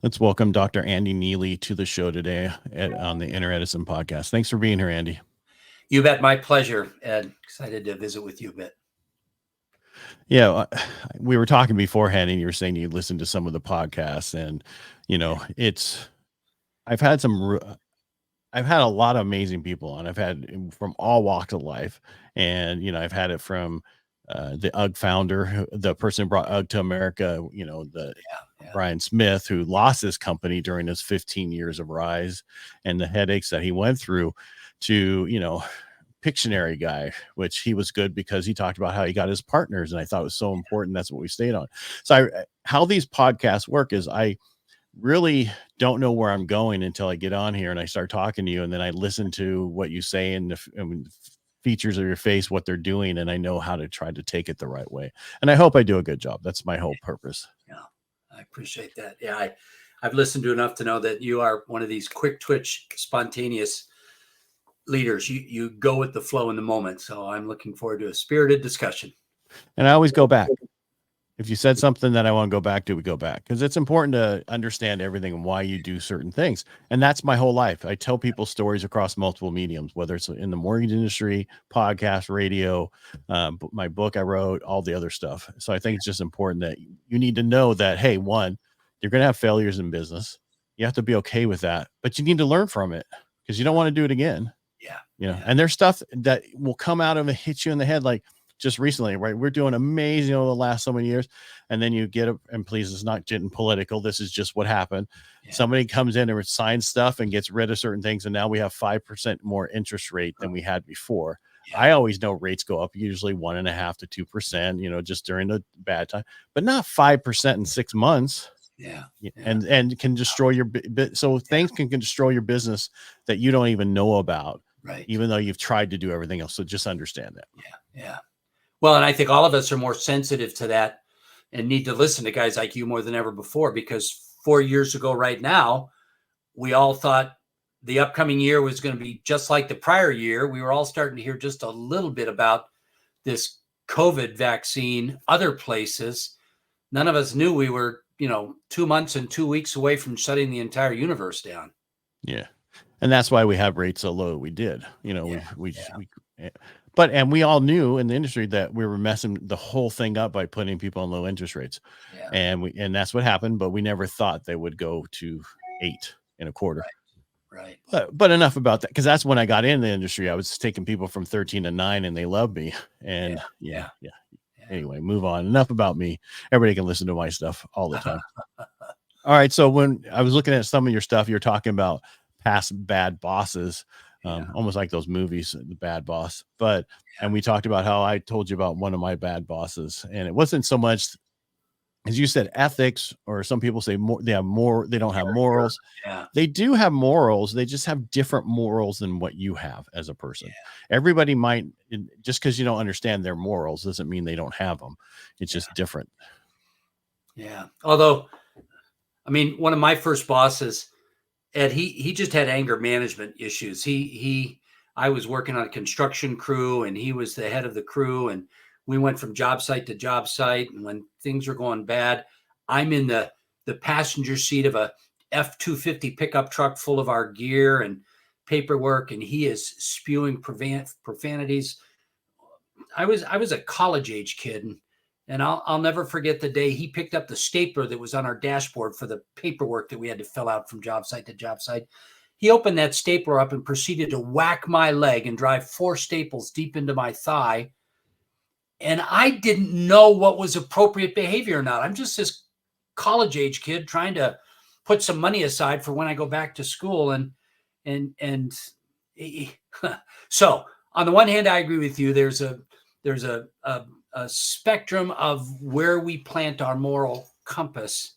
Let's welcome Dr. Andy Neely to the show today on the Inner Edison Podcast. Thanks for being here, Andy. You bet. My pleasure, Ed. Excited to visit with you a bit. Yeah, we were talking beforehand, and you were saying you listened to some of the podcasts, and I've had I've had a lot of amazing people on. I've had from all walks of life, and I've had it from the UGG founder, the person who brought UGG to America. The Brian Smith, who lost his company during his 15 years of rise, and the headaches that he went through, to Pictionary guy, which he was good because he talked about how he got his partners, and I thought it was so important. That's what we stayed on. So how these podcasts work is I really don't know where I'm going until I get on here and I start talking to you, and then I listen to what you say and the features of your face, what they're doing, and I know how to try to take it the right way. And I hope I do a good job. That's my whole purpose. Yeah, I appreciate that. Yeah, I've listened to enough to know that you are one of these quick twitch, spontaneous leaders. You go with the flow in the moment. So I'm looking forward to a spirited discussion. And I always go back. If you said something that I want to go back to, we go back, because it's important to understand everything and why you do certain things. And that's my whole life. I tell people stories across multiple mediums, whether it's in the mortgage industry, podcast, radio, my book I wrote, all the other stuff. So I think it's just important that you need to know that, hey, one, you're going to have failures in business. You have to be okay with that, but you need to learn from it because you don't want to do it again. Yeah. And there's stuff that will come out of it, hit you in the head, like just recently, right? We're doing amazing over the last so many years. And then you get and please, it's not getting political. This is just what happened. Yeah. Somebody comes in and signs stuff and gets rid of certain things. And now we have 5% more interest rate than we had before. Yeah. I always know rates go up usually 1.5% to 2%, just during the bad time, but not 5% in 6 months. Yeah. And can destroy your so things can destroy your business that you don't even know about. Right. Even though you've tried to do everything else. So just understand that. Yeah. Well, and I think all of us are more sensitive to that and need to listen to guys like you more than ever before, because 4 years ago right now, we all thought the upcoming year was going to be just like the prior year. We were all starting to hear just a little bit about this COVID vaccine, other places. None of us knew we were, 2 months and 2 weeks away from shutting the entire universe down. Yeah. And that's why we have rates so low. We did, but we all knew in the industry that we were messing the whole thing up by putting people on low interest rates. Yeah. And that's what happened, but we never thought they would go to 8.25. Right. But enough about that. Cause that's when I got in the industry. I was taking people from 13 to 9 and they loved me. And yeah. Anyway, move on. Enough about me. Everybody can listen to my stuff all the time. All right. So when I was looking at some of your stuff, you're talking about past bad bosses, almost like those movies, The Bad Boss. And we talked about how I told you about one of my bad bosses, and it wasn't so much, as you said, ethics, or some people say they don't have morals. Yeah. They do have morals. They just have different morals than what you have as a person. Yeah. Everybody might, just because you don't understand their morals doesn't mean they don't have them. It's just different. Yeah. Although, I mean, one of my first bosses, Ed, he just had anger management issues. I was working on a construction crew, and he was the head of the crew, and we went from job site to job site. And when things were going bad, I'm in the passenger seat of a F-250 pickup truck full of our gear and paperwork, and he is spewing profanities. I was a college age kid, and I'll never forget the day he picked up the stapler that was on our dashboard for the paperwork that we had to fill out from job site to job site. He opened that stapler up and proceeded to whack my leg and drive 4 staples deep into my thigh. And I didn't know what was appropriate behavior or not. I'm just this college age kid trying to put some money aside for when I go back to school. And so on the one hand, I agree with you. There's a spectrum of where we plant our moral compass.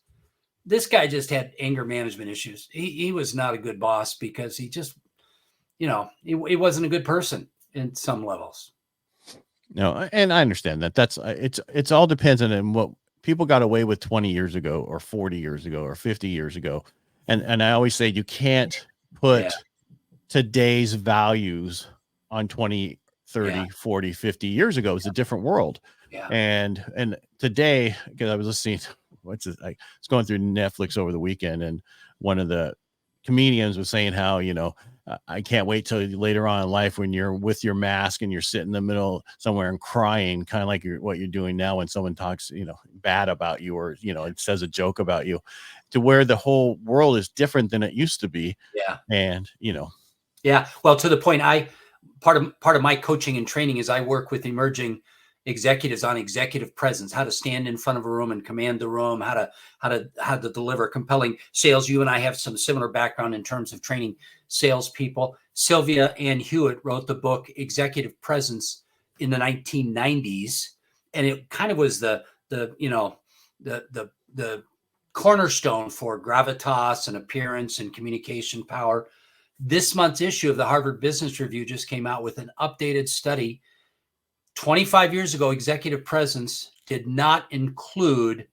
This guy just had anger management issues. He was not a good boss because he just, he wasn't a good person in some levels. No, and I understand that. That's it's all dependent on what people got away with 20 years ago or 40 years ago or 50 years ago. And I always say you can't put today's values on 20, 30, 40, 50 years ago. It's a different world. Yeah. And today, because I was listening, what's it? I was going through Netflix over the weekend, and one of the comedians was saying how, I can't wait till later on in life when you're with your mask and you're sitting in the middle somewhere and crying, kind of like what you're doing now when someone talks, bad about you, or, it says a joke about you, to where the whole world is different than it used to be. Yeah. And, Yeah. Well, to the point, part of my coaching and training is I work with emerging executives on executive presence, how to stand in front of a room and command the room, how to deliver compelling sales. You and I have some similar background in terms of training salespeople. Sylvia Ann Hewitt wrote the book Executive Presence in the 1990s, and it kind of was the cornerstone for gravitas and appearance and communication power. This month's issue of the Harvard Business Review just came out with an updated study. 25 years ago, executive presence did not include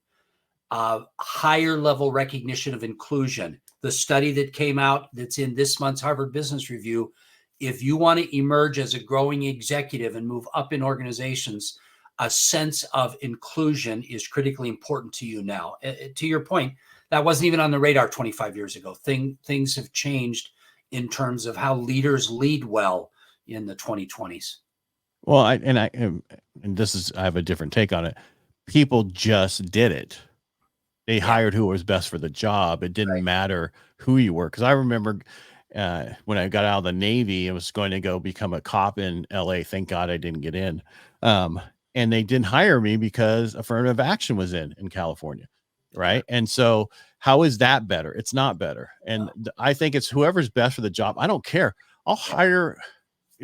higher level recognition of inclusion. The study that came out that's in this month's Harvard Business Review, if you want to emerge as a growing executive and move up in organizations, a sense of inclusion is critically important to you now. To your point, that wasn't even on the radar 25 years ago. Things have changed in terms of how leaders lead well in the 2020s. Well, I have a different take on it. People just did it. They hired who was best for the job. It didn't matter who you were. Cause I remember when I got out of the Navy, I was going to go become a cop in LA. Thank God I didn't get in. And they didn't hire me because affirmative action was in California. Right. And so how is that better? It's not better. And I think it's whoever's best for the job. I don't care. I'll hire.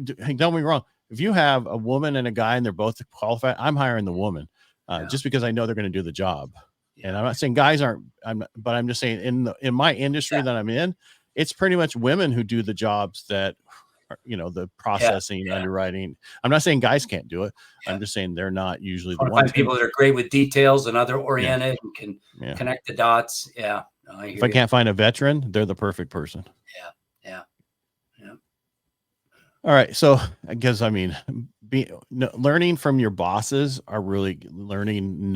Don't get me wrong. If you have a woman and a guy and they're both qualified, I'm hiring the woman just because I know they're going to do the job. Yeah. And I'm not saying guys aren't, but I'm just saying in my industry that I'm in, it's pretty much women who do the jobs that are, the processing, underwriting. I'm not saying guys can't do it. I'm just saying they're not usually the ones. People that are great with details and other oriented and can connect the dots. Yeah. No, if I can't find a veteran, they're the perfect person. Yeah. All right. So I guess, learning from your bosses are really learning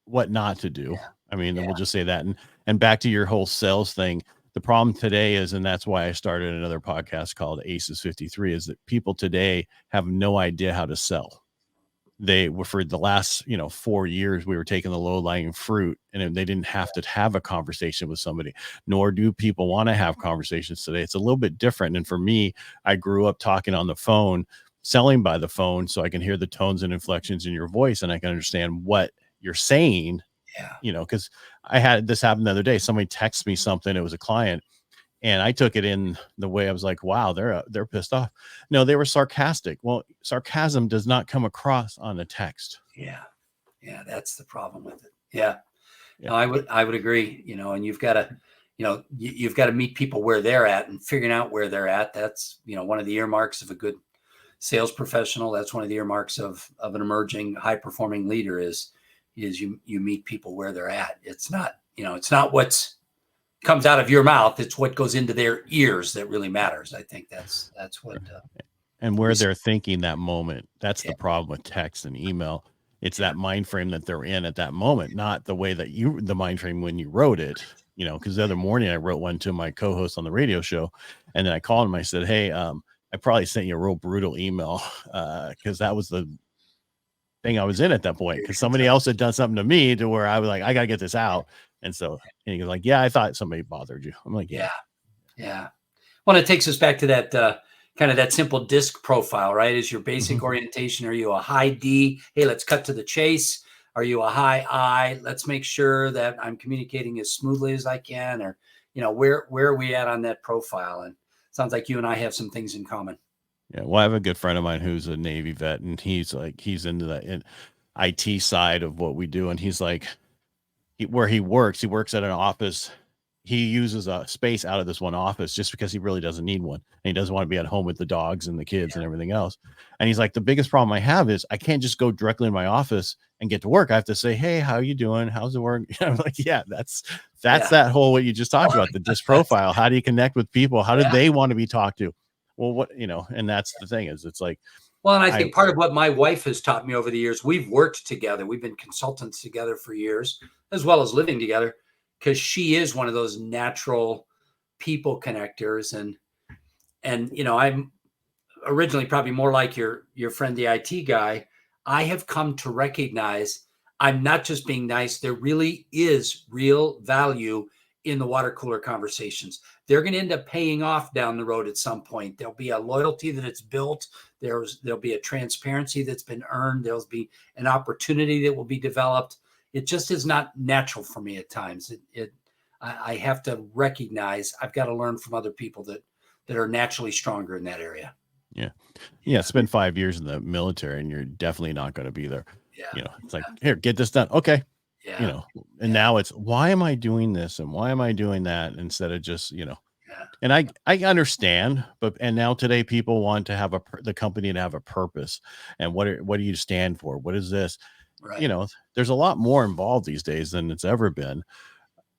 what not to do. We'll just say that. And back to your whole sales thing, the problem today is, and that's why I started another podcast called Aces 53, is that people today have no idea how to sell. They were, for the last, 4 years, we were taking the low lying fruit, and they didn't have to have a conversation with somebody, nor do people want to have conversations today. It's a little bit different. And for me, I grew up talking on the phone, selling by the phone, so I can hear the tones and inflections in your voice and I can understand what you're saying. Yeah. Because I had this happen the other day. Somebody texted me something. It was a client. And I took it in the way I was like, wow, they're pissed off. No, they were sarcastic. Well, sarcasm does not come across on the text. Yeah. That's the problem with it. Yeah. No, I would agree, and you've got to, you've got to meet people where they're at and figuring out where they're at. That's, one of the earmarks of a good sales professional. That's one of the earmarks of an emerging high performing leader is you meet people where they're at. It's not, it's not what's comes out of your mouth, it's what goes into their ears that really matters. I think that's what and where they're thinking that moment. That's the problem with text and email. It's that mind frame that they're in at that moment, not the way that the mind frame when you wrote it. Because the other morning I wrote one to my co-host on the radio show, and then I called him. I said, hey, I probably sent you a real brutal email because that was the thing I was in at that point, because somebody else had done something to me to where I was like, I got to get this out. And he was like, yeah, I thought somebody bothered you. I'm like, yeah. Well, it takes us back to that kind of that simple disc profile, right? Is your basic orientation. Are you a high D? Hey, let's cut to the chase. Are you a high I? Let's make sure that I'm communicating as smoothly as I can. Or, where are we at on that profile? And it sounds like you and I have some things in common. Yeah. Well, I have a good friend of mine who's a Navy vet, and he's into the IT side of what we do. And he's like, where he works at an office. He uses a space out of this one office just because he really doesn't need one. And he doesn't want to be at home with the dogs and the kids and everything else. And he's like, the biggest problem I have is I can't just go directly in my office and get to work. I have to say, hey, how you doing? How's it work? I'm like, that's that whole, what you just talked about, the disc profile. How do you connect with people? How do they want to be talked to? Well, and that's the thing is, it's like, Well, and I think part of what my wife has taught me over the years, we've worked together. We've been consultants together for years, as well as living together, because she is one of those natural people connectors. And I'm originally probably more like your friend, the IT guy. I have come to recognize I'm not just being nice. There really is real value in the water cooler conversations. They're going to end up paying off down the road at some point. There'll be a loyalty that it's built. There'll be a transparency that's been earned. There'll be an opportunity that will be developed. It just is not natural for me at times. I have to recognize I've got to learn from other people that are naturally stronger in that area. Yeah. Spend 5 years in the military and you're definitely not going to be there. Yeah. It's like, here, get this done. Okay. Yeah. And now it's, why am I doing this? And why am I doing that? Instead of just, and I understand, and now today people want to have the company to have a purpose. And what do you stand for? What is this? Right. There's a lot more involved these days than it's ever been.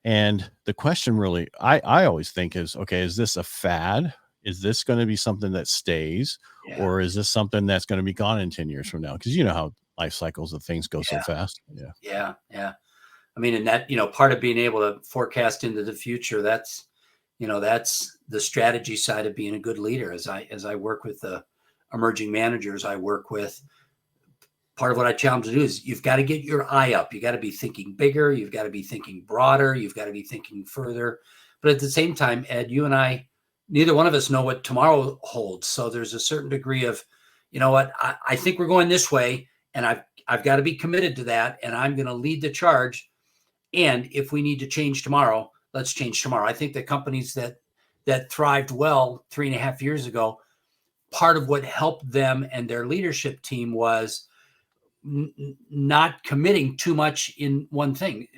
And the question really, I always think is, okay, is this a fad? Is this going to be something that stays, or is this something that's going to be gone in 10 years from now? Because you know how life cycles of things go so fast. Yeah. I mean, and that, part of being able to forecast into the future, that's the strategy side of being a good leader. As I work with the emerging managers I work with, part of what I challenge to do is you've got to get your eye up. You got to be thinking bigger. You've got to be thinking broader. You've got to be thinking further. But at the same time, Ed, you and I, neither one of us know what tomorrow holds. So there's a certain degree of, I think we're going this way, and I've got to be committed to that, and I'm going to lead the charge. And if we need to change tomorrow, let's change tomorrow. I think the companies that thrived well 3.5 years ago, part of what helped them and their leadership team was not committing too much in one thing,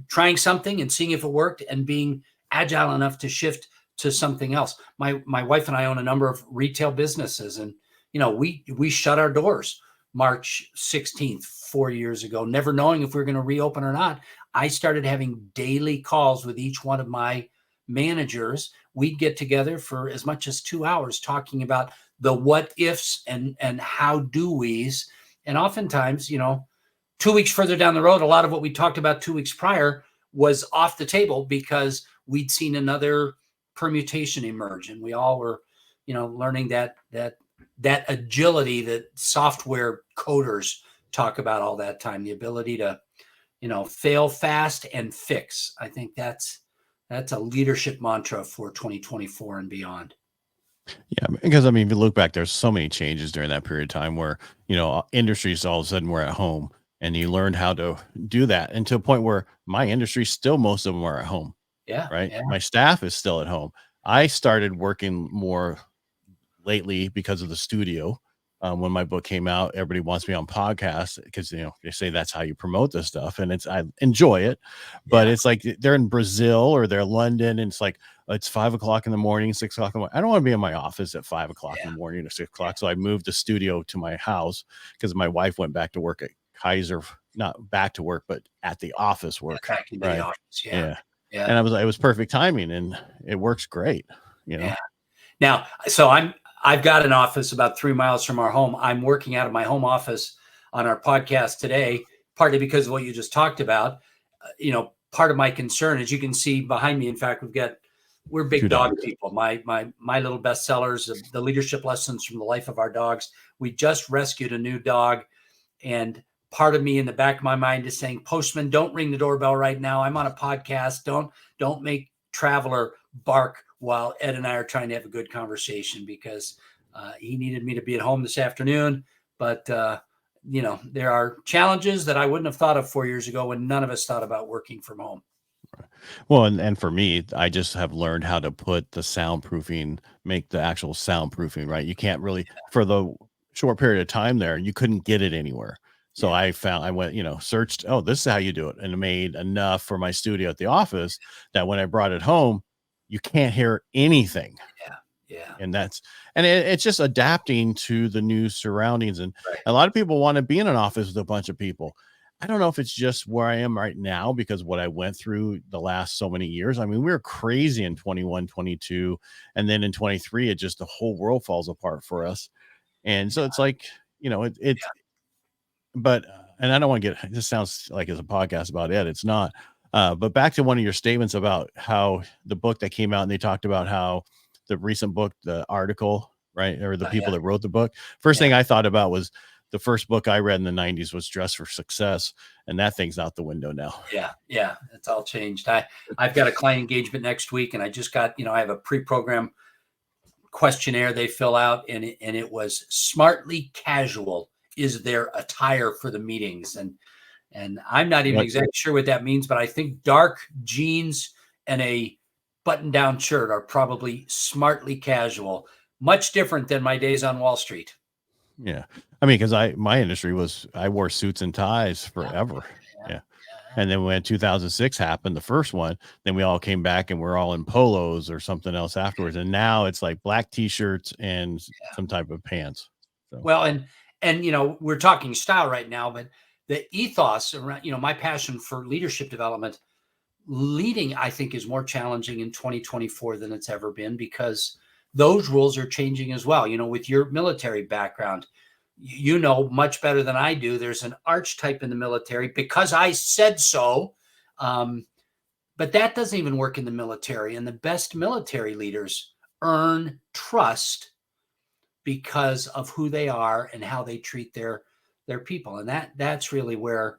trying something and seeing if it worked and being agile enough to shift to something else. My wife and I own a number of retail businesses, and we shut our doors March 16th, 4 years ago, never knowing if we were going to reopen or not. I started having daily calls with each one of my managers. We'd get together for as much as 2 hours talking about the what ifs and how do we's. And oftentimes, 2 weeks further down the road, a lot of what we talked about 2 weeks prior was off the table because we'd seen another permutation emerge, and we all were, learning that agility that software coders talk about all that time, the ability to, fail fast and fix. I think that's a leadership mantra for 2024 and beyond. Yeah, because if you look back, there's so many changes during that period of time where, industries all of a sudden were at home, and you learned how to do that, and to a point where my industry still, most of them are at home. Yeah. Right. Yeah. My staff is still at home. I started working more lately because of the studio. When my book came out, everybody wants me on podcasts because, they say that's how you promote this stuff. And I enjoy it, but it's like they're in Brazil or they're London, and it's like, it's 5 o'clock in the morning, 6 o'clock in the morning. I don't want to be in my office at 5 o'clock in the morning or 6 o'clock. So I moved the studio to my house because my wife went back to work at Kaiser, not back to work, but at the office work. Back into the office. Yeah. And it was perfect timing, and it works great. Yeah. Now, so I've got an office about 3 miles from our home. I'm working out of my home office on our podcast today, partly because of what you just talked about. Part of my concern, as you can see behind me, in fact, we're big dog people. My little bestsellers, the leadership lessons from the life of our dogs. We just rescued a new dog, and part of me in the back of my mind is saying, postman, don't ring the doorbell right now. I'm on a podcast. Don't make Traveler bark while Ed and I are trying to have a good conversation, because he needed me to be at home this afternoon. But, there are challenges that I wouldn't have thought of 4 years ago when none of us thought about working from home. Well, and for me, I just have learned how to put the soundproofing, make the actual soundproofing, right? You can't really, for the short period of time there, you couldn't get it anywhere. So I went, searched, this is how you do it. And it made enough for my studio at the office that when I brought it home, you can't hear anything. Yeah. And it's just adapting to the new surroundings. And a lot of people want to be in an office with a bunch of people. I don't know if it's just where I am right now because what I went through the last so many years. I mean, we were crazy in 21, 22, and then in 23, the whole world falls apart for us. And so it's like, it's, but, and I don't want to get, this sounds like it's a podcast about Ed. It's not. But back to one of your statements about how the book that came out, and they talked about how the recent book, the article, right, or the people that wrote the book. First thing I thought about was the first book I read in the 90s was Dress for Success, and that thing's out the window now. Yeah, it's all changed. I've got a client engagement next week, and I just got, I have a pre-program questionnaire they fill out, and it was smartly casual is their attire for the meetings, and I'm not even exactly sure what that means, but I think dark jeans and a button-down shirt are probably smartly casual. Much different than my days on Wall Street. Yeah. I mean, because my industry was, I wore suits and ties forever. Yeah. And then when 2006 happened, the first one, then we all came back and we're all in polos or something else afterwards. And now it's like black t-shirts and some type of pants. So. Well, and we're talking style right now, but the ethos around, my passion for leadership development, leading, I think, is more challenging in 2024 than it's ever been, because those rules are changing as well. With your military background, much better than I do, there's an archetype in the military, because I said so. But that doesn't even work in the military. And the best military leaders earn trust because of who they are and how they treat their people. And that's really where,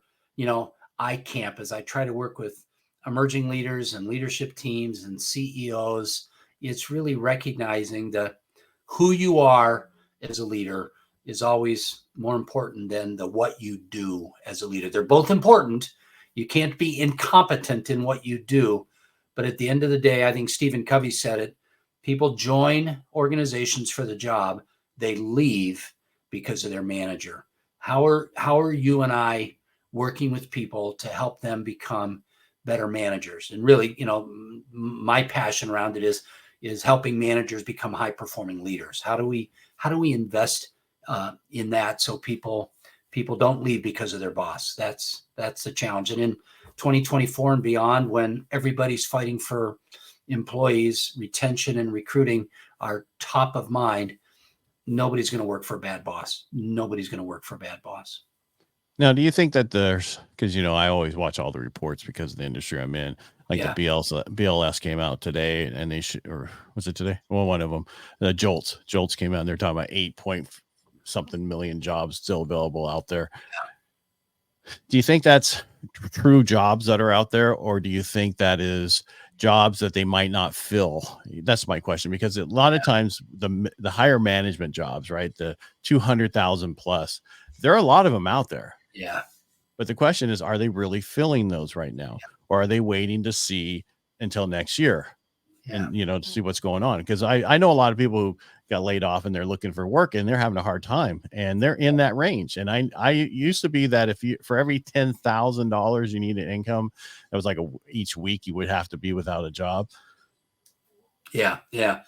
I camp, as I try to work with emerging leaders and leadership teams and CEOs. It's really recognizing who you are as a leader is always more important than what you do as a leader. They're both important. You can't be incompetent in what you do. But at the end of the day, I think Stephen Covey said it, people join organizations for the job. They leave because of their manager. How are you and I working with people to help them become better managers? And really, my passion around it is helping managers become high-performing leaders. How do we invest in that so people don't leave because of their boss? That's the challenge. And in 2024 and beyond, when everybody's fighting for employees, retention and recruiting are top of mind, nobody's going to work for a bad boss. Nobody's going to work for a bad boss. Now, do you think that because, I always watch all the reports because of the industry I'm in, like the BLS came out today, and or was it today? Well, one of them, the Jolts came out, and they're talking about 8-point-something million jobs still available out there. Do you think that's true jobs that are out there, or do you think that is jobs that they might not fill? That's my question, because a lot of times the higher management jobs, right, the 200,000 plus, there are a lot of them out there. Yeah. But the question is, are they really filling those right now? Or are they waiting to see until next year and, to see what's going on? Because I know a lot of people who got laid off and they're looking for work and they're having a hard time, and they're in that range. And I used to be that for every $10,000 you need an income, it was like each week you would have to be without a job. Yeah. I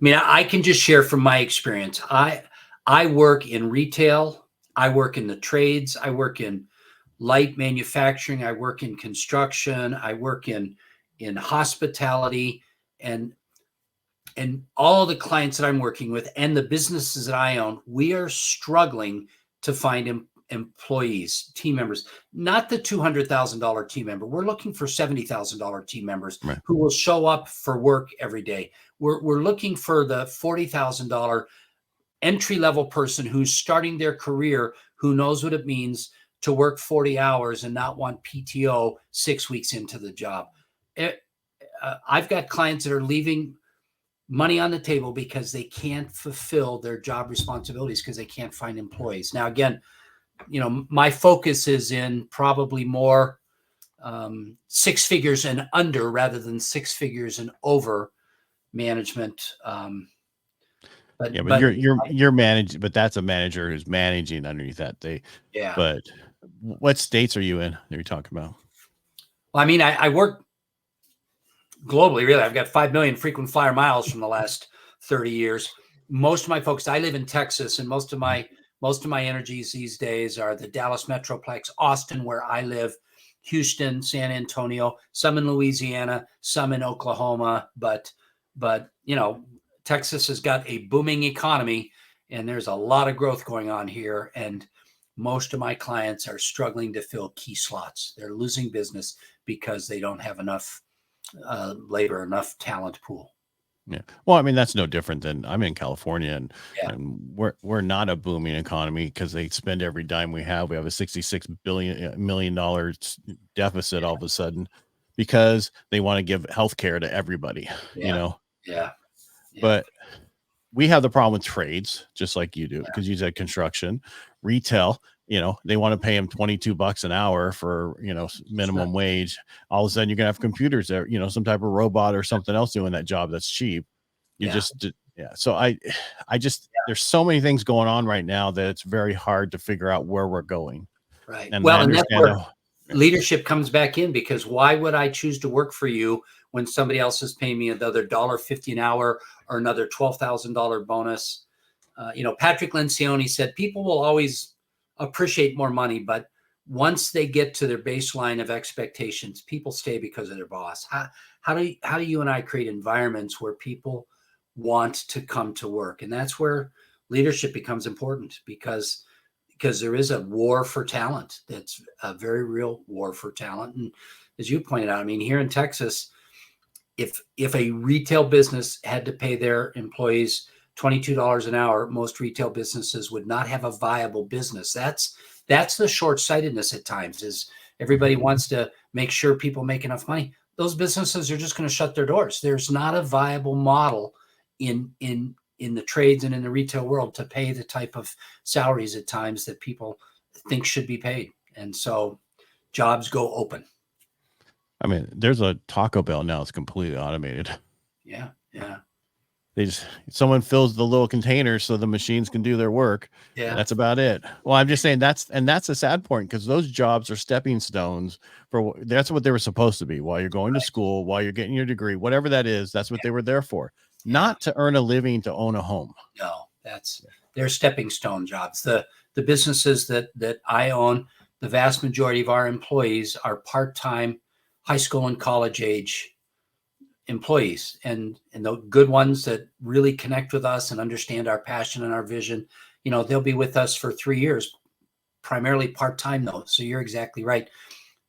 mean, I can just share from my experience. I work in retail. I work in the trades. I work in light manufacturing. I work in construction. I work in hospitality, and all the clients that I'm working with and the businesses that I own, we are struggling to find employees, team members, not the $200,000 team member. We're looking for $70,000 team members who will show up for work every day. We're looking for the $40,000 entry-level person who's starting their career, who knows what it means to work 40 hours and not want PTO 6 weeks into the job. I've got clients that are leaving money on the table because they can't fulfill their job responsibilities because they can't find employees. Now, again, my focus is in probably more 6 figures and under rather than 6 figures and over management. But you're managing, but that's a manager who's managing underneath that. But what states are you in that you're talking about? Well, I mean, I work globally, really. I've got 5 million frequent flyer miles from the last 30 years. Most of my folks, I live in Texas, and most of my energies these days are the Dallas Metroplex, Austin, where I live, Houston, San Antonio, some in Louisiana, some in Oklahoma, but Texas has got a booming economy, and there's a lot of growth going on here. And most of my clients are struggling to fill key slots. They're losing business because they don't have enough labor, enough talent pool. Yeah. Well, I mean, that's no different than I'm in California, and, Yeah. and we're not a booming economy because they spend every dime we have. We have a $66 million deficit all of a sudden because they want to give healthcare to everybody, Yeah. Yeah. But we have the problem with trades, just like you do, Yeah. because you said construction, retail. They want to pay them $22 an hour for, minimum wage. All of a sudden, you're gonna have computers there, some type of robot or something else doing that job that's cheap. So I just there's so many things going on right now that it's very hard to figure out where we're going. Right. And Well, I and that's understand where leadership comes back in, because why would I choose to work for you when somebody else is paying me another $1.50 an hour or another $12,000 bonus? Patrick Lencioni said people will always appreciate more money, but once they get to their baseline of expectations, people stay because of their boss. How do you and I create environments where people want to come to work? And that's where leadership becomes important, because there is a war for talent. That's a very real war for talent. And as you pointed out, I mean, here in Texas, if a retail business had to pay their employees $22 an hour, most retail businesses would not have a viable business. That's the short-sightedness at times, is everybody wants to make sure people make enough money. Those businesses are just going to shut their doors. There's not a viable model in the trades and in the retail world to pay the type of salaries at times that people think should be paid. And so jobs go open. I mean, there's a Taco Bell now. It's completely automated. Yeah. Someone fills the little containers so the machines can do their work. Yeah. That's about it. Well, I'm just saying that's a sad point, because those jobs are stepping stones that's what they were supposed to be while you're going to school, while you're getting your degree, whatever that is. That's what they were there for, not to earn a living, to own a home. No, they're stepping stone jobs. The businesses that I own, the vast majority of our employees are part-time high school and college age employees, and the good ones that really connect with us and understand our passion and our vision, they'll be with us for 3 years, primarily part-time though. So you're exactly right.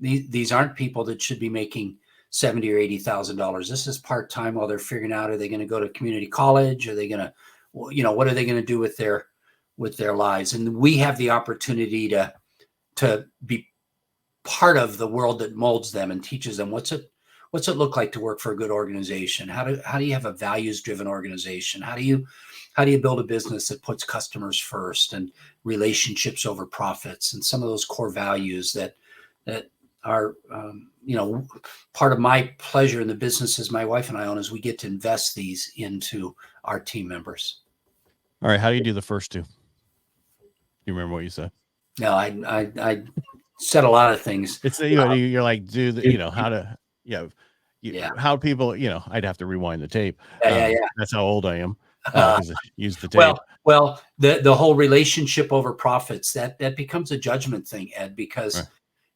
These aren't people that should be making $70,000 or $80,000. This is part-time while they're figuring out, are they going to go to community college? Are they going to, what are they going to do with their lives? And we have the opportunity to be part of the world that molds them and teaches them what's it look like to work for a good organization? How do you have a values-driven organization? How do you build a business that puts customers first and relationships over profits, and some of those core values that are part of my pleasure in the businesses my wife and I own, is we get to invest these into our team members. All right, how do you do the first two? You remember what you said? No, I said a lot of things. It's you're like, how to how people, I'd have to rewind the tape. Yeah. That's how old I am, because I used the tape. Well, the whole relationship over profits, that becomes a judgment thing, Ed, because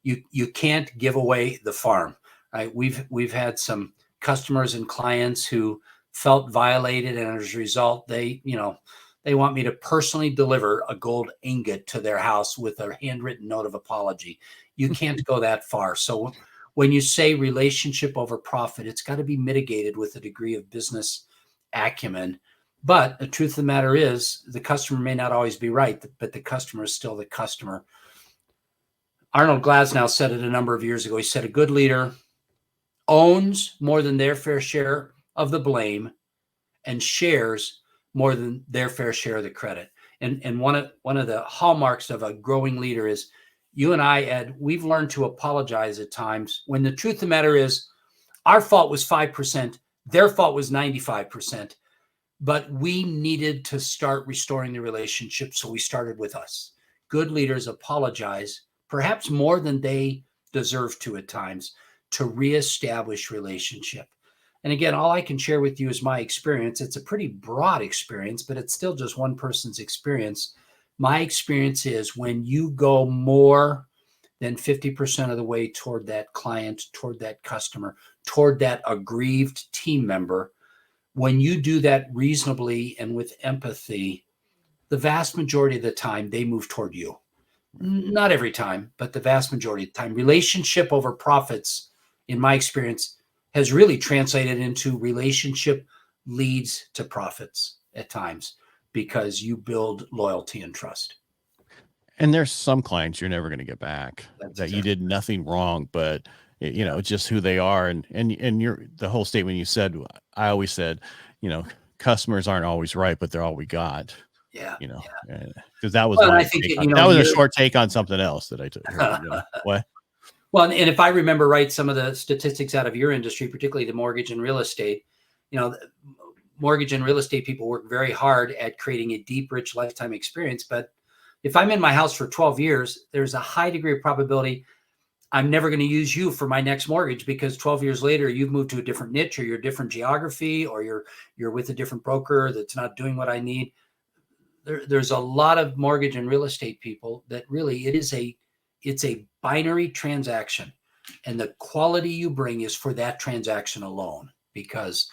you can't give away the farm, right? We've had some customers and clients who felt violated, and as a result, they want me to personally deliver a gold ingot to their house with a handwritten note of apology. You can't go that far. So when you say relationship over profit, it's got to be mitigated with a degree of business acumen. But the truth of the matter is, the customer may not always be right, but the customer is still the customer. Arnold Glasnow said it a number of years ago. He said, a good leader owns more than their fair share of the blame and shares more than their fair share of the credit. And one of the hallmarks of a growing leader is, you and I, Ed, we've learned to apologize at times when the truth of the matter is, our fault was 5%, their fault was 95%, but we needed to start restoring the relationship, so we started with us. Good leaders apologize, perhaps more than they deserve to at times, to reestablish relationship. And again, all I can share with you is my experience. It's a pretty broad experience, but it's still just one person's experience. My experience is, when you go more than 50% of the way toward that client, toward that customer, toward that aggrieved team member, when you do that reasonably and with empathy, the vast majority of the time they move toward you. Not every time, but the vast majority of the time. Relationship over profits, in my experience, has really translated into relationship leads to profits at times, because you build loyalty and trust. And there's some clients you're never going to get back that you did nothing wrong, but it's just who they are. And you're the whole statement you said, I always said, customers aren't always right, but they're all we got. Yeah. Because that was I think that was a short take on something else that I heard. What? Well, and if I remember right, some of the statistics out of your industry, particularly the mortgage and real estate, mortgage and real estate people work very hard at creating a deep, rich lifetime experience. But if I'm in my house for 12 years, there's a high degree of probability I'm never going to use you for my next mortgage, because 12 years later, you've moved to a different niche, or you're a different geography, or you're with a different broker that's not doing what I need. There's a lot of mortgage and real estate people that really, it's a binary transaction, and the quality you bring is for that transaction alone, because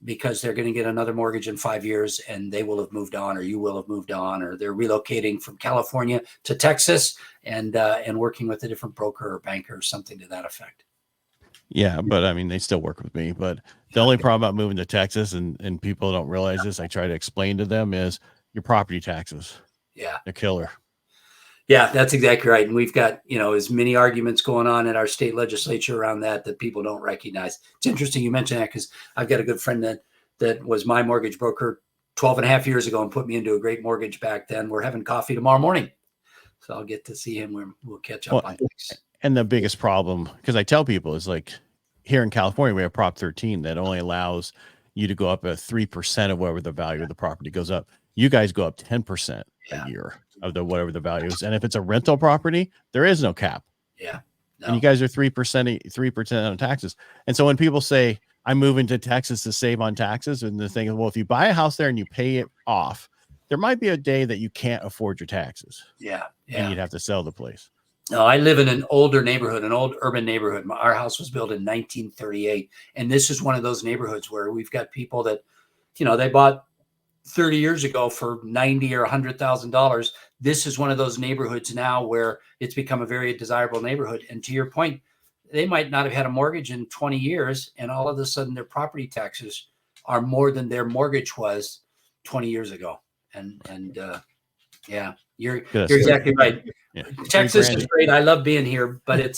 they're going to get another mortgage in 5 years and they will have moved on, or you will have moved on, or they're relocating from California to Texas and working with a different broker or banker or something to that effect. Yeah, but I mean, they still work with me. But the only problem about moving to Texas, and people don't realize this, I try to explain to them, is your property taxes. Yeah. The killer. Yeah, that's exactly right. And we've got, as many arguments going on in our state legislature around that people don't recognize. It's interesting you mentioned that, because I've got a good friend that was my mortgage broker 12 and a half years ago and put me into a great mortgage back then. We're having coffee tomorrow morning, so I'll get to see him. We'll catch up on things. And the biggest problem, because I tell people, is like here in California, we have Prop 13 that only allows you to go up at 3% of whatever the value of the property goes up. You guys go up 10% a year of whatever the value is. And if it's a rental property, there is no cap. Yeah. No. And you guys are 3% on taxes. And so when people say, I'm moving to Texas to save on taxes, and the thing is, well, if you buy a house there and you pay it off, there might be a day that you can't afford your taxes. Yeah. And you'd have to sell the place. No, I live in an older neighborhood, an old urban neighborhood. Our house was built in 1938. And this is one of those neighborhoods where we've got people that, they bought 30 years ago for $90,000 or $100,000. This is one of those neighborhoods now where it's become a very desirable neighborhood. And to your point, they might not have had a mortgage in 20 years, and all of a sudden their property taxes are more than their mortgage was 20 years ago. Yeah, you're exactly right. Yeah. Texas is great. I love being here, but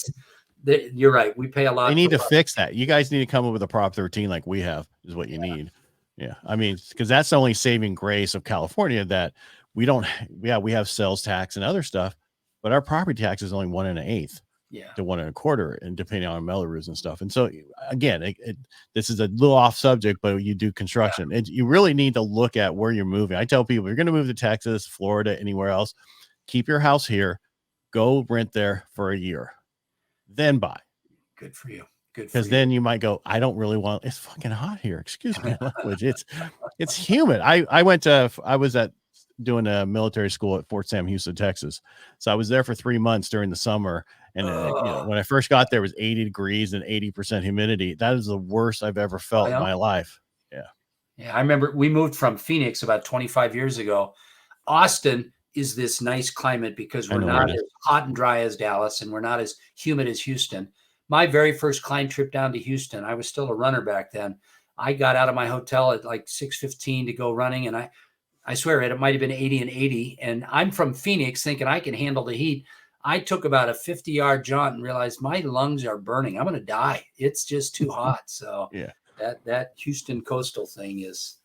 you're right. We pay a lot. They need to fix that. You guys need to come up with a Prop 13 like we have, is what you need. Yeah. I mean, because that's the only saving grace of California, that we don't, we have sales tax and other stuff, but our property tax is only 1 1/8 to 1 1/4, and depending on Melrose and stuff. And so again, this is a little off subject, but you do construction. You really need to look at where you're moving. I tell people, you're going to move to Texas, Florida, anywhere else, keep your house here, go rent there for a year, then buy. Good for you. Because then you might go, I don't really want, it's fucking hot here. Excuse my language. It's humid. I was doing a military school at Fort Sam Houston, Texas. So I was there for 3 months during the summer. And when I first got there, it was 80 degrees and 80% humidity. That is the worst I've ever felt in my life. Yeah. Yeah. I remember we moved from Phoenix about 25 years ago. Austin is this nice climate because we're not as hot and dry as Dallas, and we're not as humid as Houston. My very first client trip down to Houston, I was still a runner back then. I got out of my hotel at like 6:15 to go running. And I swear it might have been 80 and 80. And I'm from Phoenix thinking I can handle the heat. I took about a 50-yard jaunt and realized my lungs are burning. I'm going to die. It's just too hot. So that Houston coastal thing is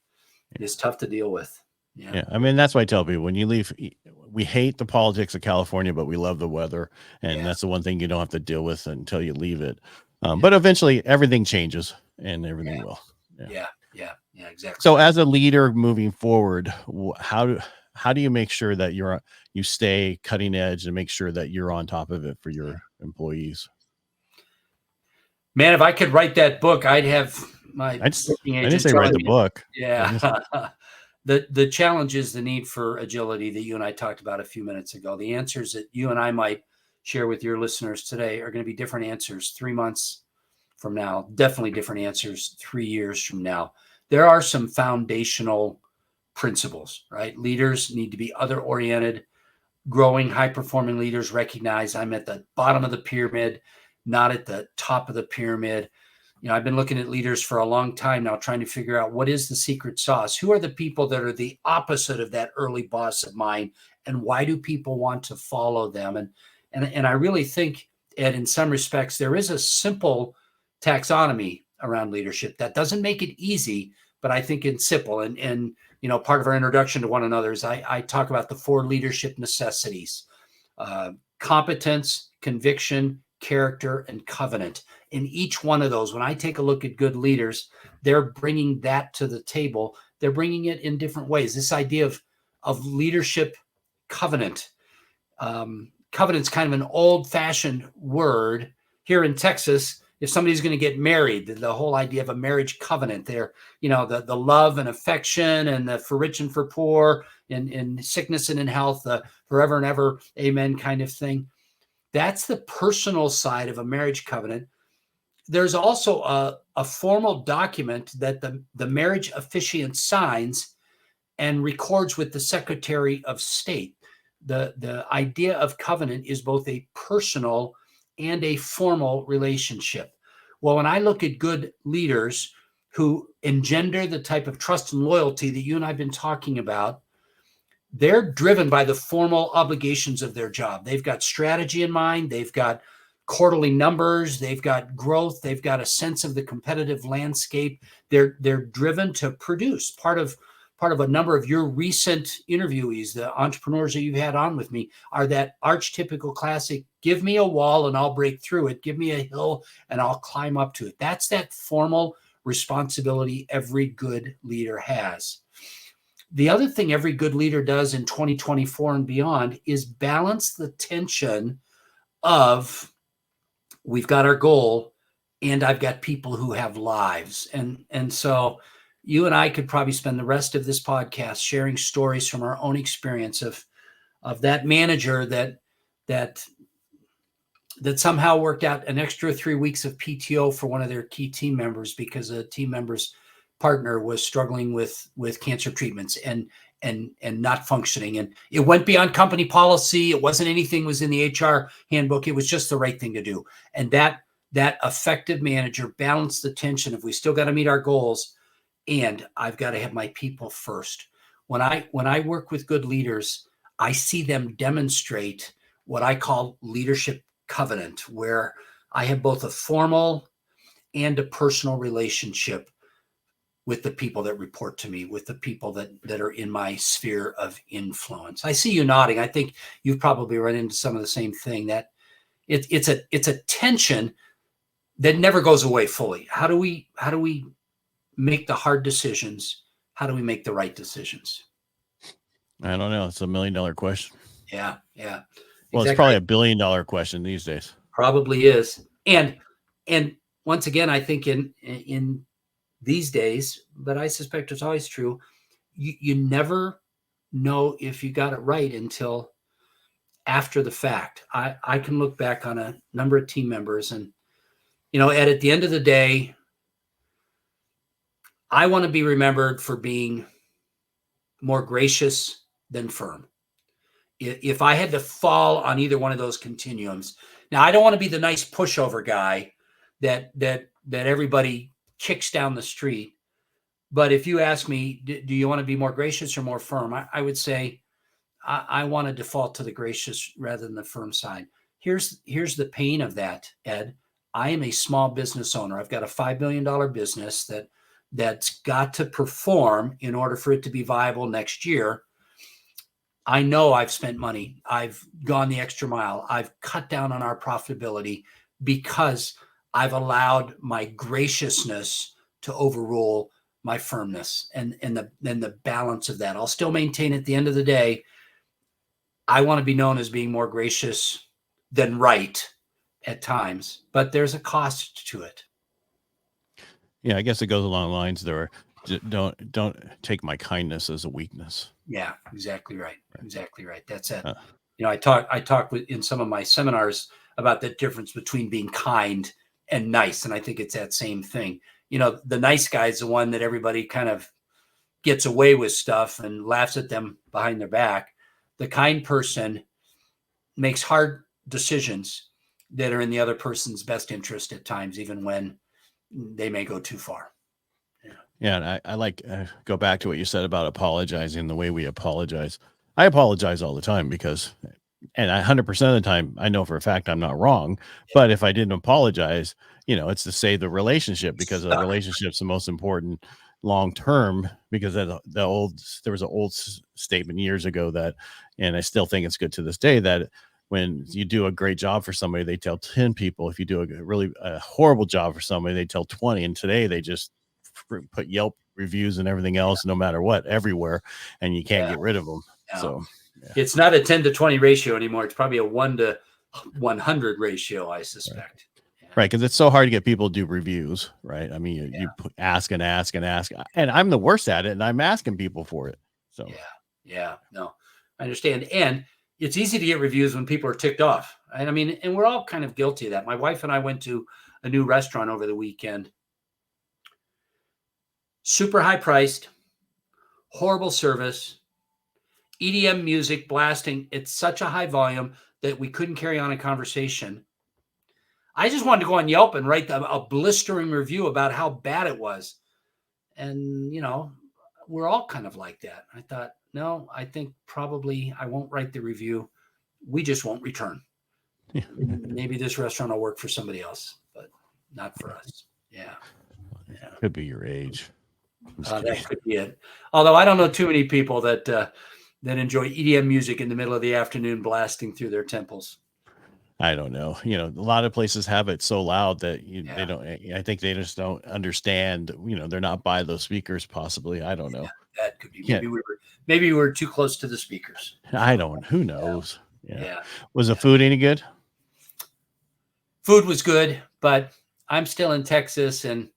tough to deal with. Yeah. I mean, that's why I tell people, when you leave, we hate the politics of California, but we love the weather. And that's the one thing you don't have to deal with until you leave it. But eventually everything changes, and everything will. Yeah, exactly. So as a leader moving forward, how do you make sure that you stay cutting edge and make sure that you're on top of it for your employees? Man, if I could write that book, I'd have my I didn't say write the book. Yeah. The challenge is the need for agility that you and I talked about a few minutes ago. The answers that you and I might share with your listeners today are going to be different answers 3 months from now, definitely different answers 3 years from now. There are some foundational principles, right? Leaders need to be other oriented. Growing, high performing leaders recognize I'm at the bottom of the pyramid, not at the top of the pyramid. I've been looking at leaders for a long time now, trying to figure out what is the secret sauce. Who are the people that are the opposite of that early boss of mine, and why do people want to follow them? And I really think, Ed, in some respects, there is a simple taxonomy around leadership that doesn't make it easy, but I think it's simple. And part of our introduction to one another is I talk about the 4 leadership necessities: competence, conviction, character, and covenant. In each one of those, when I take a look at good leaders, they're bringing that to the table. They're bringing it in different ways. This idea of leadership covenant. Covenant's kind of an old-fashioned word here in Texas. If somebody's going to get married, the whole idea of a marriage covenant there, the love and affection, and the for rich and for poor, in sickness and in health, the forever and ever, amen kind of thing. That's the personal side of a marriage covenant. There's also a formal document that the marriage officiant signs and records with the Secretary of State. The idea of covenant is both a personal and a formal relationship. Well, when I look at good leaders who engender the type of trust and loyalty that you and I have been talking about, they're driven by the formal obligations of their job. They've got strategy in mind. They've got quarterly numbers. They've got growth. They've got a sense of the competitive landscape. They're driven to produce. Part of a number of your recent interviewees, the entrepreneurs that you've had on with me, are that archetypical classic: give me a wall and I'll break through it. Give me a hill and I'll climb up to it. That's that formal responsibility every good leader has. The other thing every good leader does in 2024 and beyond is balance the tension of, we've got our goal and I've got people who have lives. And so you and I could probably spend the rest of this podcast sharing stories from our own experience of that manager that somehow worked out an extra 3 weeks of PTO for one of their key team members because a team member's partner was struggling with cancer treatments and not functioning. And it went beyond company policy. It wasn't anything was in the HR handbook. It was just the right thing to do. And that effective manager balanced the tension of, we still got to meet our goals, and I've got to have my people first. When I work with good leaders, I see them demonstrate what I call leadership covenant, where I have both a formal and a personal relationship with the people that report to me, with the people that are in my sphere of influence. I see you nodding. I think you've probably run into some of the same thing, that it's a tension that never goes away fully. How do we make the hard decisions? How do we make the right decisions? I don't know. It's $1 million question. Yeah. Well, exactly. It's probably $1 billion question these days. Probably is. And once again, I think in these days, but I suspect it's always true, you never know if you got it right until after the fact. I can look back on a number of team members, and Ed, at the end of the day, I want to be remembered for being more gracious than firm. If I had to fall on either one of those continuums, now I don't want to be the nice pushover guy that everybody kicks down the street. But if you ask me, do you want to be more gracious or more firm? I would say I want to default to the gracious rather than the firm side. Here's the pain of that, Ed. I am a small business owner. I've got a $5 million business that's got to perform in order for it to be viable next year. I know I've spent money. I've gone the extra mile. I've cut down on our profitability because I've allowed my graciousness to overrule my firmness and the balance of that. I'll still maintain at the end of the day, I want to be known as being more gracious than right at times, but there's a cost to it. Yeah, I guess it goes along the lines there. Don't take my kindness as a weakness. Yeah, exactly right. Exactly right. That's it. I talk in some of my seminars about the difference between being kind and nice. And I think it's that same thing. The nice guy is the one that everybody kind of gets away with stuff and laughs at them behind their back. The kind person makes hard decisions that are in the other person's best interest at times, even when they may go too far. Yeah, and I like go back to what you said about apologizing, the way we apologize. I apologize all the time because, and 100% of the time, I know for a fact I'm not wrong. But if I didn't apologize, it's to save the relationship, because the relationship's the most important long term. Because there was an old statement years ago that, and I still think it's good to this day, that when you do a great job for somebody, they tell 10 people. If you do a horrible job for somebody, they tell 20. And today they just put Yelp reviews and everything else, no matter what, everywhere, and you can't get rid of them. No. So it's not a 10 to 20 ratio anymore. It's probably a 1 to 100 ratio, I suspect. Right, because it's so hard to get people to do reviews, right? I mean, you ask and ask and ask, and I'm the worst at it, and I'm asking people for it. So no, I understand. And it's easy to get reviews when people are ticked off. And I mean, and we're all kind of guilty of that. My wife and I went to a new restaurant over the weekend. Super high priced, horrible service, EDM music blasting at such a high volume that we couldn't carry on a conversation. I just wanted to go on Yelp and write a blistering review about how bad it was. And, we're all kind of like that. I thought, no, I think probably I won't write the review. We just won't return. Maybe this restaurant will work for somebody else, but not for us. Yeah. Could be your age. That could be it. Although I don't know too many people that enjoy EDM music in the middle of the afternoon blasting through their temples. I don't know. A lot of places have it so loud that they don't. I think they just don't understand. They're not by those speakers. Possibly, I don't know. That could be. Maybe we were too close to the speakers. I don't. Who knows? Yeah. Was the food any good? Food was good, but I'm still in Texas and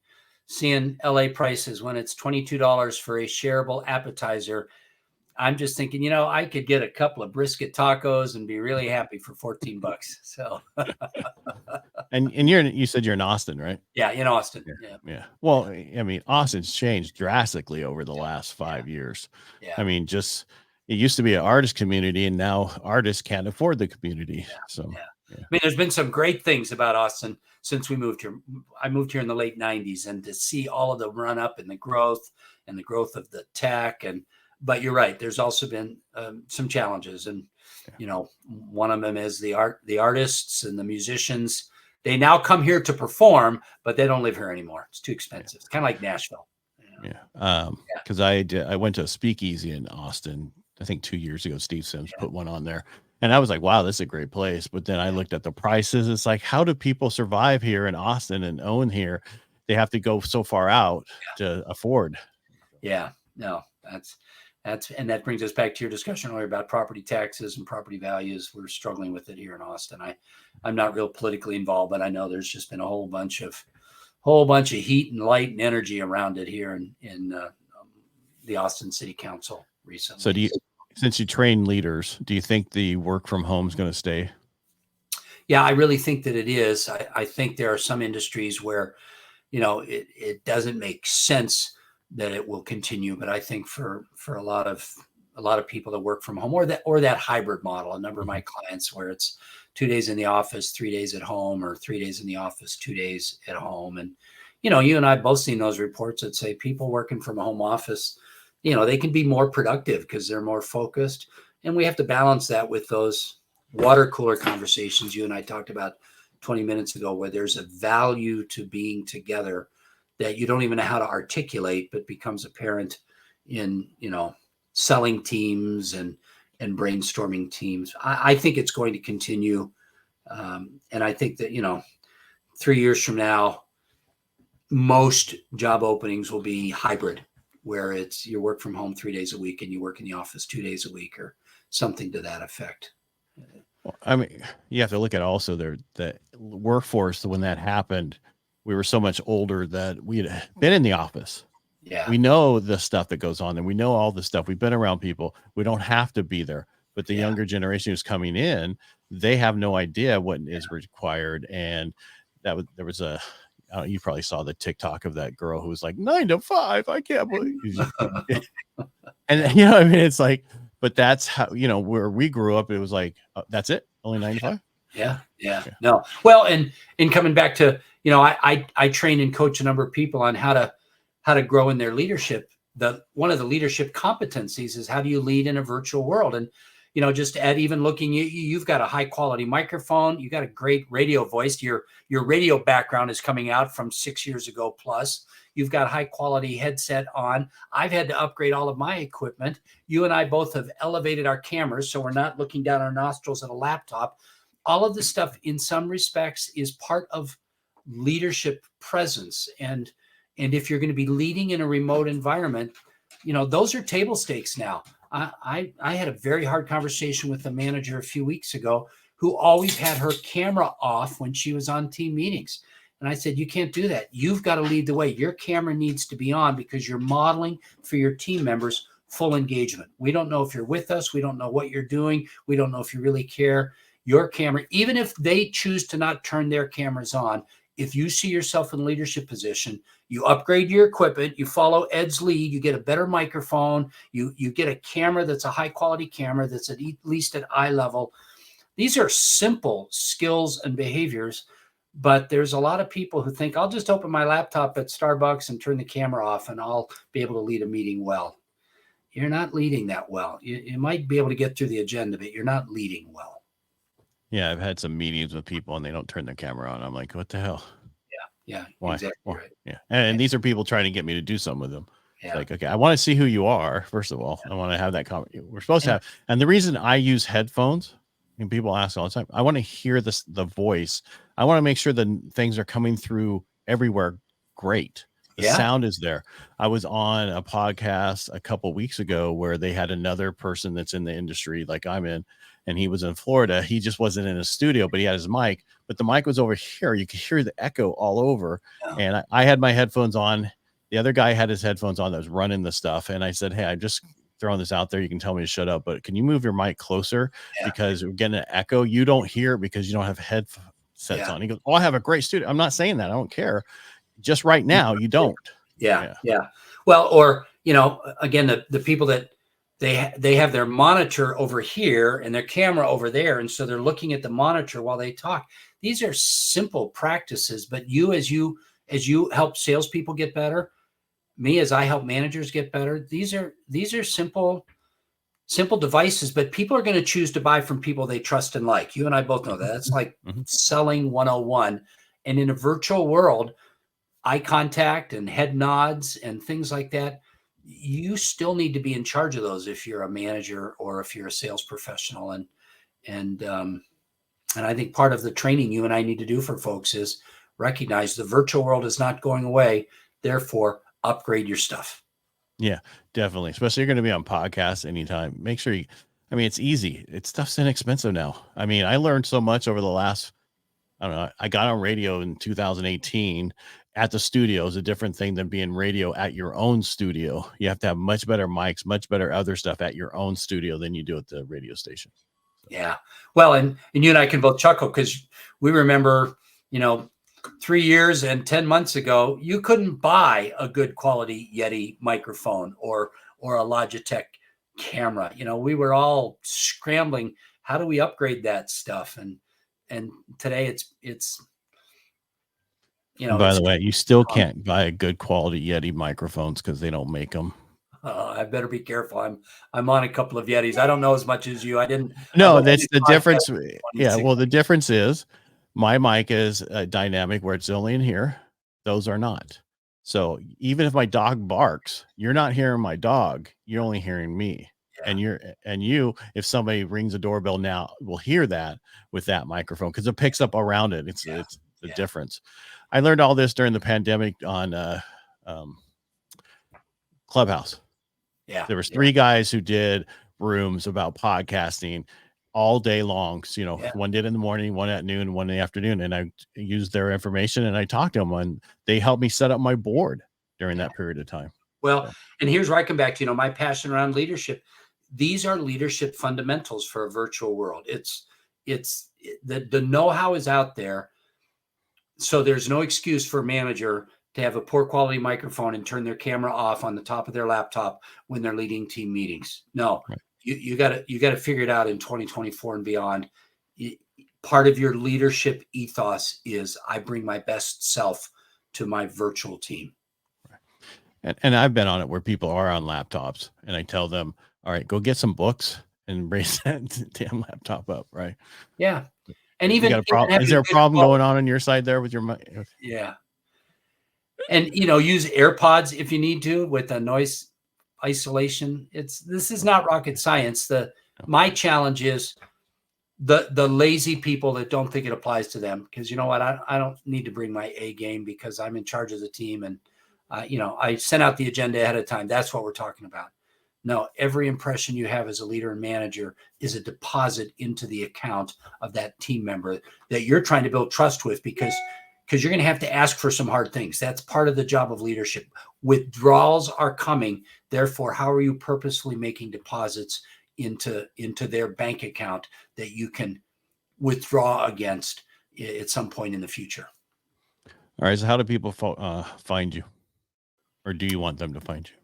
seeing LA prices when it's $22 for a shareable appetizer. I'm just thinking, I could get a couple of brisket tacos and be really happy for $14. So, and you said you're in Austin, right? Yeah, in Austin. Yeah. Well, I mean, Austin's changed drastically over the last 5 years. Yeah. I mean, it used to be an artist community, and now artists can't afford the community. So, I mean, there's been some great things about Austin since we moved here. I moved here in the late 90s, and to see all of the run up and the growth of the tech. But you're right. There's also been some challenges, and one of them is the artists and the musicians. They now come here to perform, but they don't live here anymore. It's too expensive. It's kind of like Nashville. Because I went to a speakeasy in Austin, I think 2 years ago. Steve Sims put one on there, and I was like, wow, this is a great place. But then I looked at the prices. It's like, how do people survive here in Austin and own here? They have to go so far out to afford. Yeah, no, and that brings us back to your discussion earlier about property taxes and property values. We're struggling with it here in Austin. I'm not real politically involved, but I know there's just been a whole bunch of heat and light and energy around it here in the Austin City Council recently. So since you train leaders, do you think the work from home is going to stay? Yeah, I really think that it is. I think there are some industries where, it doesn't make sense that it will continue. But I think for a lot of people that work from home, or that hybrid model, a number of my clients where it's 2 days in the office, 3 days at home, or 3 days in the office, 2 days at home. And, you and I have both seen those reports that say people working from a home office, they can be more productive because they're more focused. And we have to balance that with those water cooler conversations you and I talked about 20 minutes ago, where there's a value to being together that you don't even know how to articulate, but becomes apparent in, selling teams and brainstorming teams. I think it's going to continue. And I think that, 3 years from now, most job openings will be hybrid, where it's you work from home 3 days a week and you work in the office 2 days a week, or something to that effect. Well, I mean, you have to look at also the workforce. When that happened, we were so much older that we had been in the office. Yeah. We know the stuff that goes on, and we know all the stuff. We've been around people. We don't have to be there. But the younger generation who's coming in, they have no idea what is required. And there was a you probably saw the TikTok of that girl who was like 9 to 5. I can't believe. And you know, I mean, it's like, but that's how, you know, where we grew up, it was like, that's it, only 9 to 5. Yeah. No. Well, and coming back to, you know, I train and coach a number of people on how to grow in their leadership. One of the leadership competencies is how do you lead in a virtual world? And, you know, just Ed, even looking at you, you've got a high quality microphone. You got a great radio voice. Your radio background is coming out from 6 years ago plus. You've got high quality headset on. I've had to upgrade all of my equipment. You and I both have elevated our cameras, so we're not looking down our nostrils at a laptop. All of this stuff, in some respects, is part of leadership presence. And if you're going to be leading in a remote environment, you know, those are table stakes now. I had a very hard conversation with the manager a few weeks ago who always had her camera off when she was on team meetings. And I said, you can't do that. You've got to lead the way. Your camera needs to be on because you're modeling for your team members full engagement. We don't know if you're with us. We don't know what you're doing. We don't know if you really care. Your camera, even if they choose to not turn their cameras on, if you see yourself in a leadership position, you upgrade your equipment, you follow Ed's lead, you get a better microphone, you get a camera that's a high quality camera that's at least at eye level. These are simple skills and behaviors, but there's a lot of people who think I'll just open my laptop at Starbucks and turn the camera off and I'll be able to lead a meeting well. You're not leading that well. You might be able to get through the agenda, but you're not leading well. Yeah, I've had some meetings with people and they don't turn their camera on. I'm like, what the hell? Yeah, why? Exactly Why? right. Yeah, and these are people trying to get me to do something with them. Yeah. It's like, okay, I want to see who you are. First of all, I want to have that conversation. We're supposed to have, and the reason I use headphones, and people ask all the time, I want to hear the voice. I want to make sure the things are coming through everywhere. Great. The sound is there. I was on a podcast a couple weeks ago where they had another person that's in the industry like I'm in, and he was in Florida. He just wasn't in a studio, but he had his mic, but the mic was over here. You could hear the echo all over. And I had my headphones on. The other guy had his headphones on that was running the stuff. And I said, hey, I'm just throwing this out there. You can tell me to shut up, but can you move your mic closer? Because we're getting an echo. You don't hear it because you don't have headsets on. He goes, oh, I have a great studio. I'm not saying that. I don't care. Just right now, you don't. Yeah. Well, or, you know, again, the people that they have their monitor over here and their camera over there. And so they're looking at the monitor while they talk. These are simple practices, but as you help salespeople get better, me as I help managers get better, these are simple devices, but people are going to choose to buy from people they trust and like. You and I both know that. That's like selling 101. And in a virtual world, eye contact and head nods and things like that, you still need to be in charge of those if you're a manager or if you're a sales professional. And I think part of the training you and I need to do for folks is recognize the virtual world is not going away. Therefore, upgrade your stuff. Yeah, definitely. Especially you're going to be on podcasts anytime. Make sure it's easy. Stuff's inexpensive now. I mean, I learned so much over the last, I don't know, I got on radio in 2018 at the studio is a different thing than being radio at your own studio. You have to have much better mics, much better other stuff at your own studio than you do at the radio station. So. Yeah. Well, and you and I can both chuckle because we remember, 3 years and 10 months ago, you couldn't buy a good quality Yeti microphone or a Logitech camera. We were all scrambling. How do we upgrade that stuff? And today it's by the way, you still can't buy a good quality Yeti microphones because they don't make them. I better be careful. I'm on a couple of Yetis. I don't know as much as you. No, that's the difference. Yeah. Well, the difference is my mic is dynamic where it's only in here. Those are not. So even if my dog barks, you're not hearing my dog. You're only hearing me. Yeah. And if somebody rings a doorbell now, will hear that with that microphone because it picks up around it. It's the difference. I learned all this during the pandemic on Clubhouse. Yeah. There was 3 guys who did rooms about podcasting all day long. So, one did in the morning, one at noon, one in the afternoon. And I used their information and I talked to them and they helped me set up my board during that period of time. Well, and here's where I come back to, my passion around leadership. These are leadership fundamentals for a virtual world. It's the know-how is out there. So there's no excuse for a manager to have a poor quality microphone and turn their camera off on the top of their laptop when they're leading team meetings. No, Right. you got to figure it out in 2024 and beyond. Part of your leadership ethos is I bring my best self to my virtual team. And I've been on it where people are on laptops and I tell them, all right, go get some books and raise that damn laptop up. Right. Yeah. And You even, got a problem. Is there a problem going on your side there with your mic? Yeah. And, use AirPods if you need to with a noise isolation. This is not rocket science. My challenge is the lazy people that don't think it applies to them. Because you know what? I don't need to bring my A game because I'm in charge of the team. And, I sent out the agenda ahead of time. That's what we're talking about. No, every impression you have as a leader and manager is a deposit into the account of that team member that you're trying to build trust with because you're going to have to ask for some hard things. That's part of the job of leadership. Withdrawals are coming. Therefore, how are you purposefully making deposits into their bank account that you can withdraw against at some point in the future? All right. So how do people find you? Or do you want them to find you?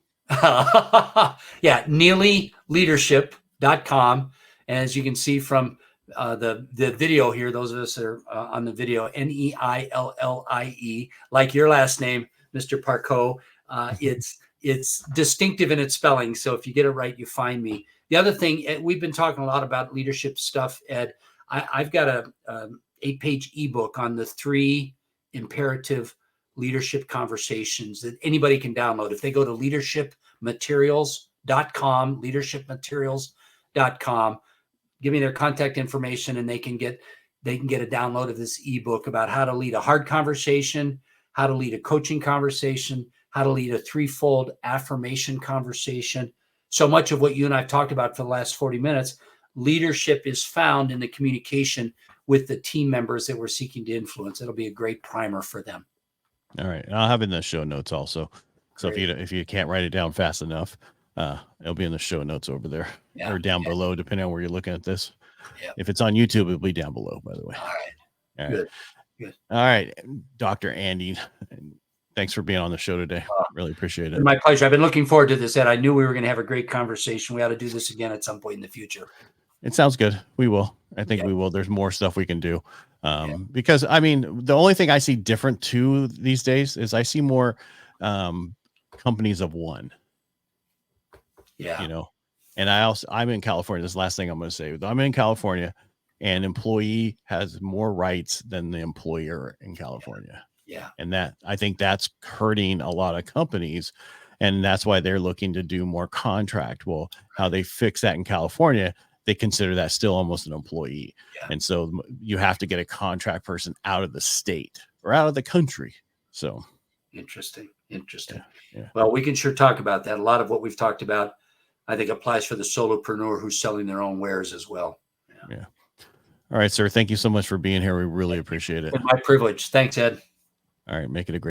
Yeah, NeillyLeadership.com. And as you can see from the video here, those of us that are on the video, Neillie, like your last name, Mr. Parcaut. It's distinctive in its spelling. So if you get it right, you find me. The other thing, we've been talking a lot about leadership stuff, Ed. I've got a 8-page ebook on the 3 imperative leadership conversations that anybody can download. If they go to leadershipmaterials.com, give me their contact information and they can get a download of this ebook about how to lead a hard conversation, how to lead a coaching conversation, how to lead a 3-fold affirmation conversation. So much of what you and I've talked about for the last 40 minutes, leadership is found in the communication with the team members that we're seeking to influence. It'll be a great primer for them. All right. I'll have it in the show notes also. So Great. if you can't write it down fast enough, it'll be in the show notes over there or down below, depending on where you're looking at this. Yeah. If it's on YouTube, it'll be down below, by the way. All right. All Good. Good. All right. Dr. Andy, thanks for being on the show today. Really appreciate it. My pleasure. I've been looking forward to this, Ed. I knew we were going to have a great conversation. We ought to do this again at some point in the future. It sounds good. We will. I think we will. There's more stuff we can do. Because I mean, the only thing I see different too these days is I see more companies of one. Yeah. And I'm in California. This is the last thing I'm going to say. I'm in California, and employee has more rights than the employer in California. Yeah. And I think that's hurting a lot of companies. And that's why they're looking to do more contract. Well, how they fix that in California, they consider that still almost an employee. Yeah. And so you have to get a contract person out of the state or out of the country. So interesting. Yeah. Well, we can sure talk about that. A lot of what we've talked about, I think, applies for the solopreneur who's selling their own wares as well. Yeah. All right, sir. Thank you so much for being here. We really appreciate it. It's my privilege. Thanks, Ed. All right. Make it a great